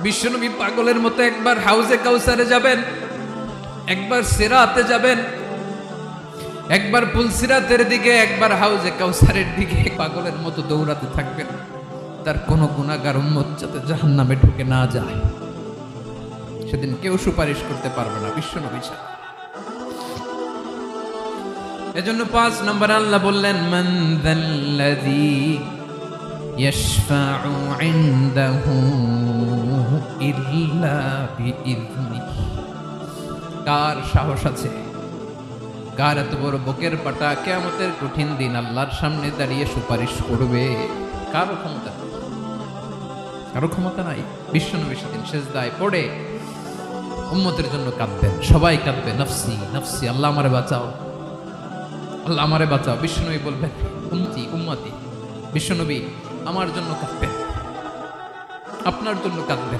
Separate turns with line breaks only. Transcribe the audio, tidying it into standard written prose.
বিশ্বনবী পাগলের মতো একবার হাউজে কাউসারে যাবেন, একবার সিরাতে যাবেন, একবার পুলসিরাতের দিকে, একবার হাউজে কাউসারের দিকে পাগলের মতো দৌড়াতে থাকবেন। তার কোনো গুনাহগার উম্মত যাতে জাহান্নামে ঢুকে না যায়, সেদিন কেউ সুপারিশ করতে পারবে না বিশ্বনবী ছাড়া। এজন্য 5 নম্বর আল্লাহ বললেন, মান যাল্লাযী ইয়াশফাউ ইনদাহু ইল্লা বিইযনিহি। কার সাহস আছে, কার এত বড় বুকের পাটা কিয়ামতের কঠিন দিন আল্লাহর সামনে দাঁড়িয়ে সুপারিশ করবে? কারো ক্ষমতা নেই, কারো ক্ষমতা নাই। বিশ্বনবী সেদিন সেজদায় পড়ে উম্মতের জন্য কাঁদবেন, সবাই কাঁদবে, নফসি নফসি, আল্লাহ আমারে বাঁচাও, আল্লাহ আমারে বাঁচাও। বিশ্বনবী বলবেন, উম্মতি উম্মতি। বিশ্বনবী আমার জন্য কাঁদবেন, আপনার জন্য কাঁদবেন।